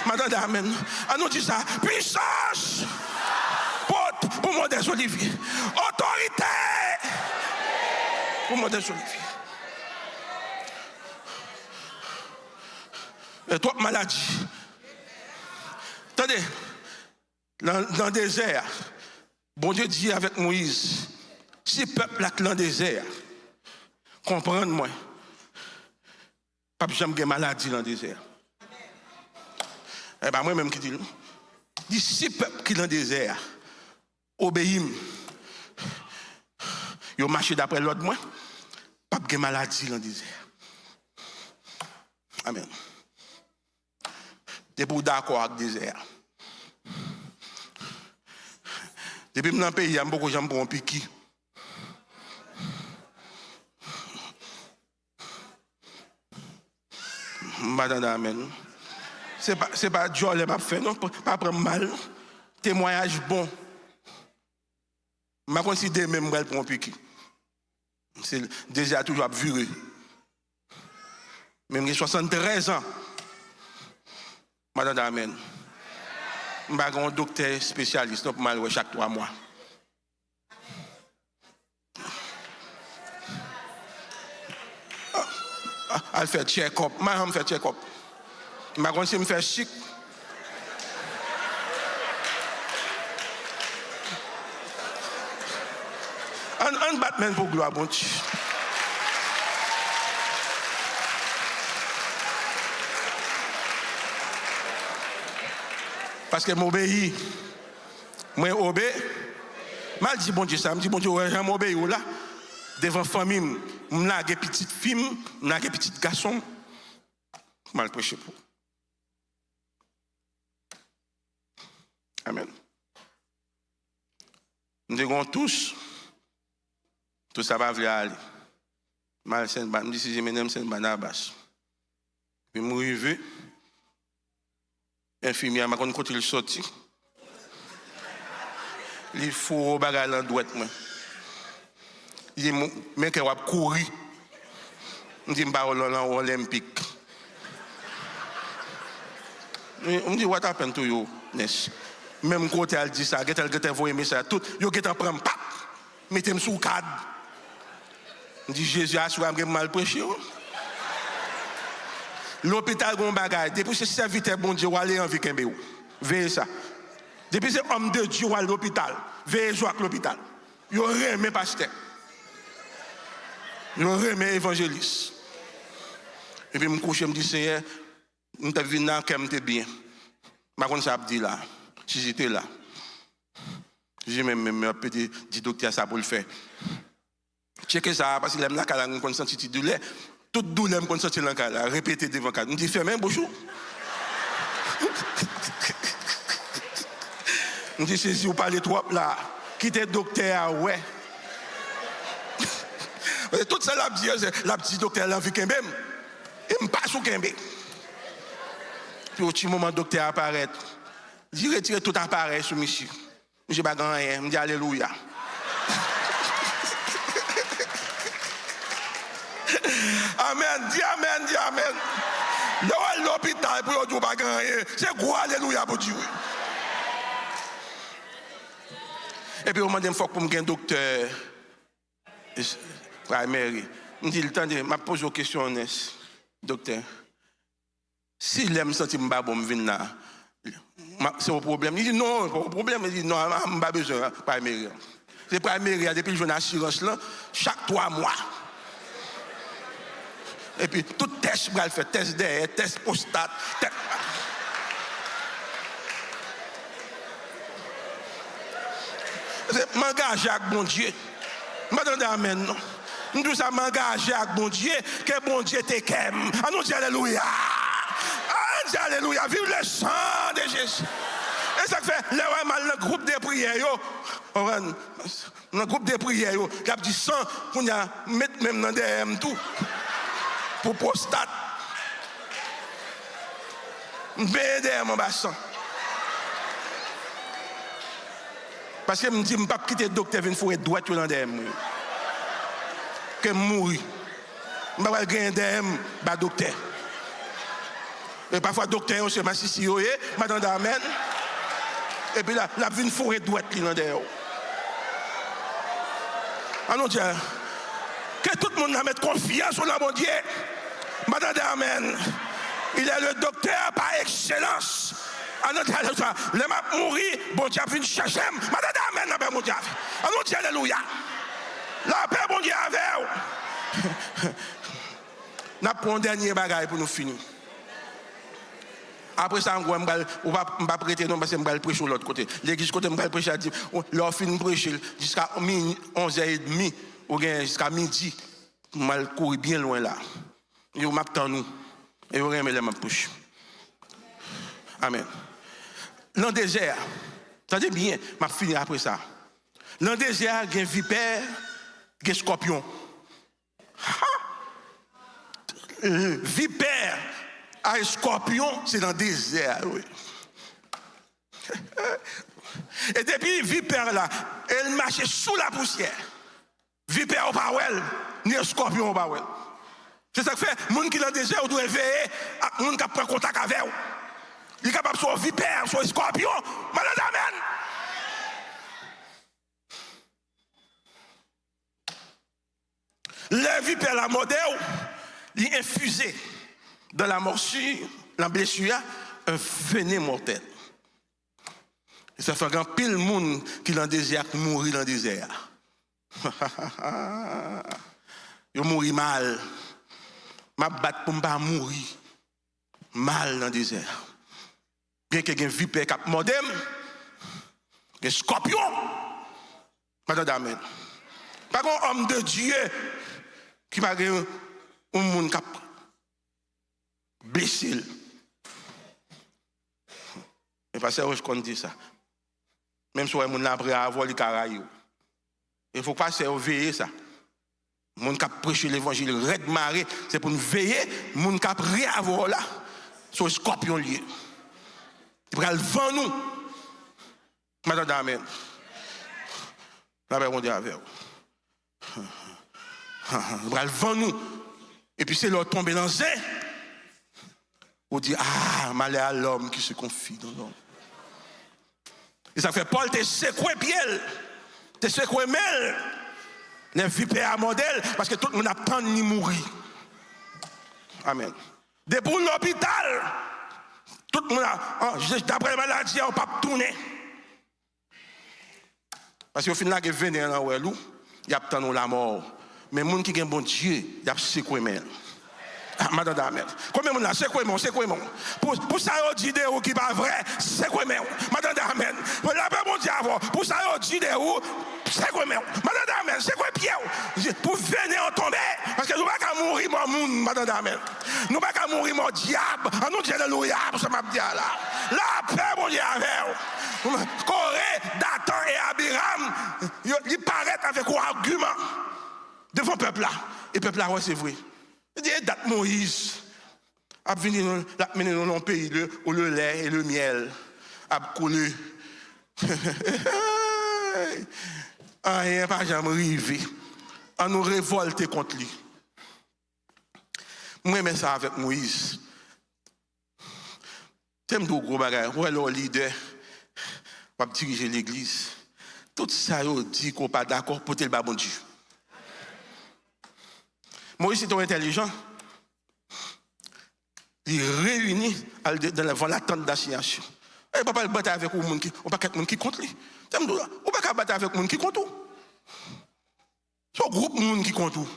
Madame, amen. Ah, nous dit ça. Puissance. Pour moi des oliviers. Autorité. Pour moi des oliviers. Et toi, maladie. Attendez. Dans le désert, bon Dieu dit avec Moïse, si le peuple est dans le désert, comprendre-moi, pas jamais de maladie dans le désert. Eh bien, moi-même qui dis, si le peuple qui est dans le désert, obéit, il marche d'après l'autre, moi, pas de maladie dans le désert. Amen. T'es pour d'accord avec le désert. Depuis dans le pays, il y a beaucoup de gens pour un piquet. Madame, amen. C'est pas Dieu qui m'a fait, non? Pas prendre mal. Témoignage bon. Je considère même pour un piquet. C'est déjà toujours viré. Même j'ai 73 ans. Madame, amen. Je suis un docteur spécialiste, donc mal chaque 3 mois. Elle fait check-up. Je fais check-up. Je me fais chic. Un Batman pour gloire, bon Dieu. Parce que m'obéis. Moi obéis. Mal dit bon Dieu ça, me dit bon Dieu, j'aime obéir là. Devant famille, m'lague petite fille, m'lague petit garçon. mal prêcher pour. Amen. Nous devons tous, tout ça va venir aller. Mal c'est un dis si je m'aime c'est un banabas. Puis moi arrivé, infirmière m'a quand il sorti. Il faut bagarre dans droite moi. Il dit mais que va courir. On dit pas olympique. On dit what happened to you, Ness? Même côté elle dit ça, elle voyé message tout, yo get en prend pap. Mettez-moi sous cadre. On dit Jésus a souvent mal prêché. L'hôpital gon bagaille, depuis c'est serviteur bon Dieu aller en vie kembe ou. Veillez ça. Depuis c'est homme de Dieu à l'hôpital, veillez joie à l'hôpital. Yo remet pasteur. Yo remet évangéliste. Et puis me coucher me dit Seigneur, me t'ai vu dans qu'elle me bien. Ma kon ça dit là, si j'étais là. J'ai même petit dit docteur ça pour le faire. Checker ça parce qu'il aime la cala on senti douleur. Toute douleur me senti la cala, répéter devant cala. Me dit fermez bonjour. Me dit si vous parlez trop là, quittez docteur ouais. Tout ça la petite docteur la vie kembe. Et me passe au kembe. Puis au petit moment docteur apparaît. Il retire tout appareil sur monsieur. Monsieur pas rien, me dit alléluia. Amen, dis amen, dis amen. Là l'hôpital pour dire pas rien. C'est quoi alléluia pour Dieu. Et puis on m'a dit faut pour me un docteur primaire. Me dit attendez, m'a posé une question docteur. Si l'aime senti m'ba bon vinn là. C'est un problème. Il dit non, pas un problème. Il dit non, je n'ai pas besoin de primaire. C'est primaire, depuis que je suis en assurance, là, chaque 3 mois. Et puis, tout test, je vais faire test d'air, test prostate. Je m'engage avec bon Dieu. Je m'attendais à amen. Non. Nous sommes engagés avec bon Dieu, que bon Dieu te qu'aime. Nous disons alléluia. Alléluia, vive le sang de Jésus. Et ça fait, là, mal le groupe de prières, le groupe de prières, qui a dit sang, qu'on a mettre même dans des tout, pour prostate. Bédé mon bassin. Parce que je me dis, je ne peux pas quitter le docteur, il faut être droit dans des que mourir. Je ne peux pas gagner des docteur. Et parfois, docteur, c'est ma sissi, madame amen. Et puis là, la vie une forêt doit être là dedans. Allons dire que tout le monde mette confiance en la bon Dieu. Madame amen. Il est le docteur par excellence. Allons dire, le m'a mourir, bon Dieu vient chercher. Madame amen, la paix, mon Dieu. Allons dire, alléluia. La paix, bon Dieu, avec vous. Nous avons un dernier bagage pour nous finir. Après ça, on ne va pas prêter non parce que je vais prêcher de l'autre côté. L'église côté, je vais prêcher, leur fin prêcher jusqu'à 11h30 ou jusqu'à midi. Je vais courir bien loin là. Et on m'attend nous. Et on va remettre ma bouche. Amen. Dans le désert, attendez bien, je vais finir après ça. Dans le désert, il y a un vipère, il y a un scorpion. Vipère. Un scorpion, c'est dans le désert, oui. Et depuis vipère là, elle marchait sous la poussière. Vipère au Powell, ni un scorpion au Powell. C'est ça que fait, les gens qui sont dans le désert, doivent veiller, les gens qui prennent contact avec eux. Ils sont capables de faire vipère, faire scorpion. Malade, amen. Les vipères, la modèle, ils infusent dans la morsure, la blessure, un venin mortel. Et ça fait grand pile monde qui dans le désert mourir dans le désert. Ils mourent mal. Ma batte pour ne pas mourir mal dans le désert. Bien qu'il y ait un vipère qui a modem, un scorpion. Madame amen. Pas un homme de Dieu qui va un monde qui blessé. Mais parce que je connais ça. Même si on a appris à avoir les caraïbes. Il faut pas se veiller ça. Moun qui prêche l'évangile red maré, c'est pour nous veiller, moun qui rien avoir là, sur le scorpion lié. Il va le vent nous. Madame Amen. La paix, mon Dieu, avec vous. Il va le vent nous. Et puis c'est leur tomber dans zé. On dit, ah, malheur à l'homme qui se confie dans l'homme. Et ça fait Paul, t'es secoué pied, t'es secoué mêle. Les vipères à modèle, parce que tout le monde a peur de mourir. Amen. Depuis l'hôpital, tout le monde a, d'après la maladie, on ne peut pas tourner. Parce qu'au final, il y a venu dans le loup, il y a tant la mort. Mais les gens qui ont bon Dieu, il y a secoué mêle. Madame Amen. Combien de monde là? C'est quoi, c'est quoi, pour ça, on dit des qui pas vrai, c'est quoi, Madame Amen. La paix, mon Dieu, pour ça, on dit des c'est quoi, Madame Amen, c'est quoi, Pierre? Pour venir en tomber, parce que nous ne pouvons pas mourir, mon monde, Madame Amen. Nous ne pouvons pas mourir, mon diable. Nous disons alléluia, pour ça, m'a dit là. La paix, mon Dieu, avec vous. Corée, Dathan et Abiram, ils paraissent avec un argument devant le peuple là. Et le peuple là, ouais, c'est vrai. Il dit, date Moïse, a venu dans un pays où le lait et le miel a coulé. Rien pas jamais arrivé. On nous révolter contre lui. Moi, j'aime ça avec Moïse. T'aimes tout gros bagage. Où est le leader? On va diriger l'église. Tout ça, il dit qu'on n'est pas d'accord pour le bon Dieu. Moïse est intelligent. Il réunit devant l'attente d'assignation. Il ne peut pas battre avec les gens qui comptent lui. On ne peut pas battre avec les gens qui comptent tout. C'est un groupe de gens qui comptent tout.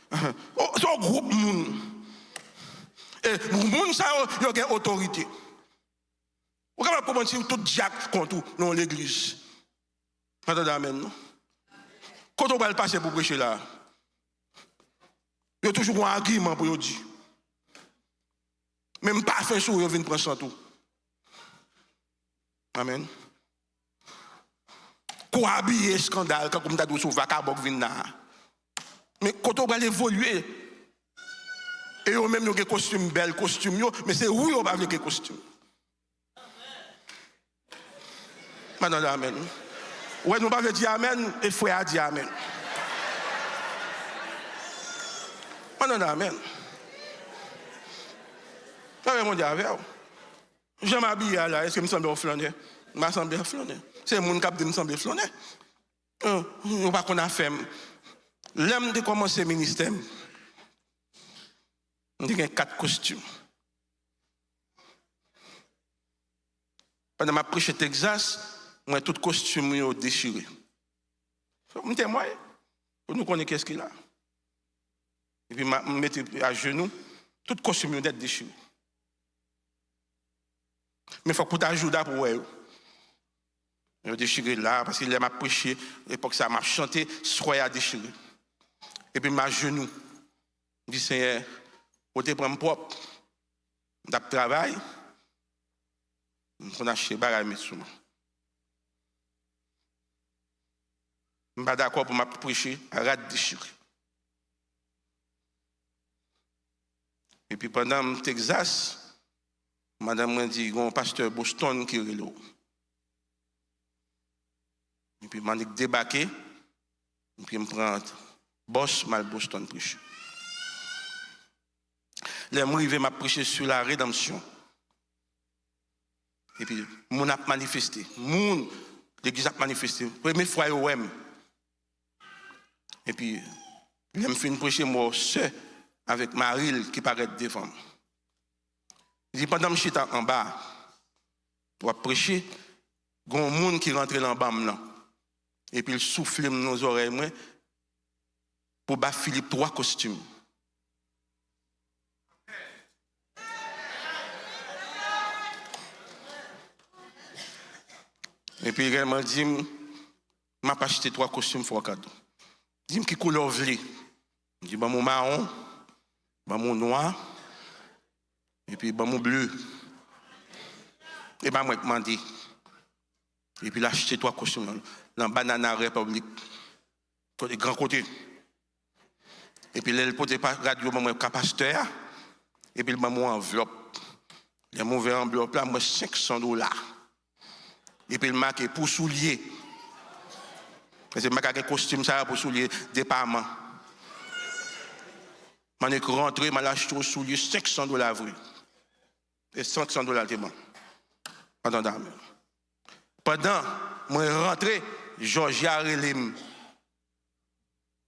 C'est un groupe de gens. Et les gens qui ont une autorité. Vous ne pouvez pas commencer tout diacre compte tout dans l'église. Amen. Quand on va le passer pour prêcher là, il y a toujours un argument pour dire. Même pas fin sous, il vient prendre ça tout. Amen. Quoi habiller scandale quand on a dit sur vacabok vina. Mais quand on va évoluer, et eux même ont des costumes belles, costumes mais c'est où on va avec des costumes. Madame amen. Ouais, nous ne pouvons pas dire amen, et il faut dire amen. Madame amen. Mon Dieu, je m'habille là, est-ce que je me semble flâner? Je me semble flâner. C'est mon cap de me semble flâner. On ne va pas qu'on a fait. L'homme de commencer le ministère, on dit qu'il y a 4 costumes. Pendant ma prêche Texas, moi, tout costume est déchiré. Je témoigne. Pour nous connaître qu'est-ce qu'il a. Et puis, je mets à genoux, tout costume est déchiré. Mais il faut que tu ajoutes pour vous. Je déchiré là, parce qu'il m'a prêché, l'époque ça m'a chanté, soyez déchiré. Et puis, ma genou, je dis, Seigneur, pour te prendre propre, je travaille, je vais acheter des bagages sous moi. Je ne suis pas d'accord pour me prêcher à rat déchiré. Et puis, pendant le Texas, madame m'a dit, il y a un pasteur Boston qui est là. Et puis, je suis débarqué. Et puis, je prends boss mal Boston prêche. Les gens arrivent à prêcher sur la rédemption. Et puis, mon a manifesté. L'église a manifesté. Première fois, OM. Et puis, je me fais prêcher moi seul avec Maril qui paraît devant. Il dit, pendant que je suis en bas, pour prêcher, il y a un monde qui rentre en bas. Et puis, il souffle dans nos oreilles pour battre Philippe 3 costumes. Et puis, il m'a dit, je n'ai pas acheté 3 costumes pour un cadeau. Il dit, qui couleur vlé? Je dis, mon marron, Ban mon noir, et puis ban mon bleu. Et ben moi demandé. Et puis l'acheter 3 costumes dans Banana Republic. Sur les grands côtés. Et puis elle portait pas radio moi capaciteur. Et puis il m'a enveloppe. Il m'a ouvert enveloppe là moi $500. Et puis il m'a marqué pour soulier. C'est marqué costume ça pour soulier départ. Je suis rentré, je acheté au soulier $500 vrai. Et $500 c'est bon. Pendant je suis rentré, Georges a relé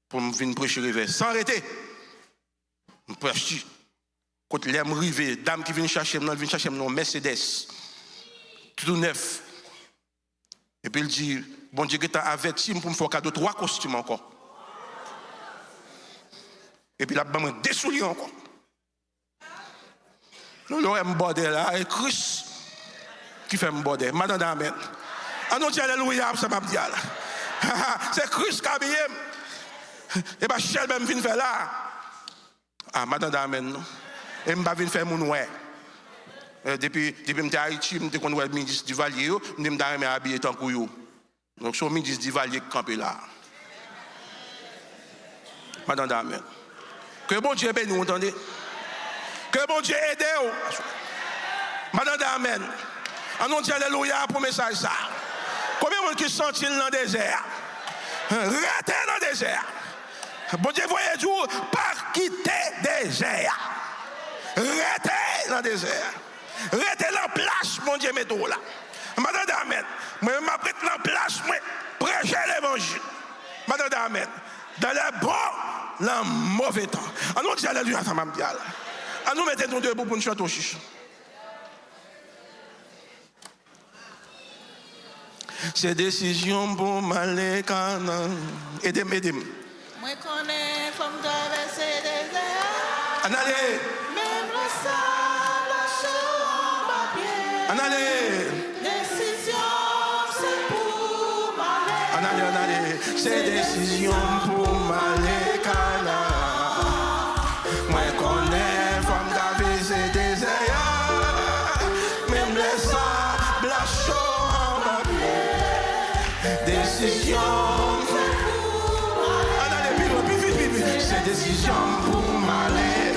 pour me venir prêcher réveil. Sans arrêter. Je prêche. Quand je suis arrivé, dame qui vient chercher mon Mercedes. Tout neuf. Et puis il dit, bon Dieu, tu as averti pour me faire cadeau 3 costumes encore. Et puis là, je me des souliers encore. Nous avons un bordel là, et Christ qui fait un bordel. Madame Amen. Annonce alléluia, ça m'a dit. C'est Christ qui a habillé. Et bien, Chel même vient faire là. Ah, Madame Amen. Non. Et je vais faire mon ouais. Depuis que je suis à Haïti, je suis le ministre du Valier, je suis habillé tant que vous. Donc, c'est le ministre du Valier qui campe là. Madame Amen. Que bon Dieu bénisse, vous entendez? Que bon Dieu aide vous. Madame Amen. Annonce alléluia pour le message ça. Combien de gens qui sont dans le désert? Restez dans le désert. Bon Dieu, voyez vous, pas quitter le désert. Restez dans le désert. Restez dans la place, mon Dieu, mettez-vous là. Madame Amen. Moi, je m'apprête dans la place, moi, prêcher l'évangile. Madame Amen. Dans le bon, dans le mauvais temps. Annonce alléluia, ça m'a dit. Nous mettons debout pour nous chanter au chiche. C'est décision pour m'aller canan. Aidez-moi. Moi connais comme traverser des airs. Allez. Même le sable, la chambre à pied. Allez. Décision, c'est pour m'aller. Allez. C'est décision pour m'aller canan. Moi connais comme traverser des airs. Même le sable, la chambre à pied. Décision. C'est décision pour m'aller.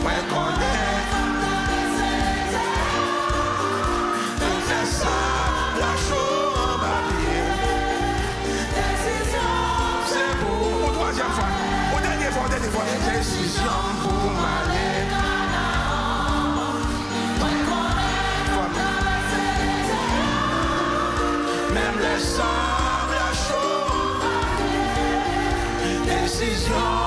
Moi connais. C'est ça, la chambre à pied. C'est pour. Au troisième fois. Au dernier fois. Décision pour m'aller. Même les sables, la chambre. Décision.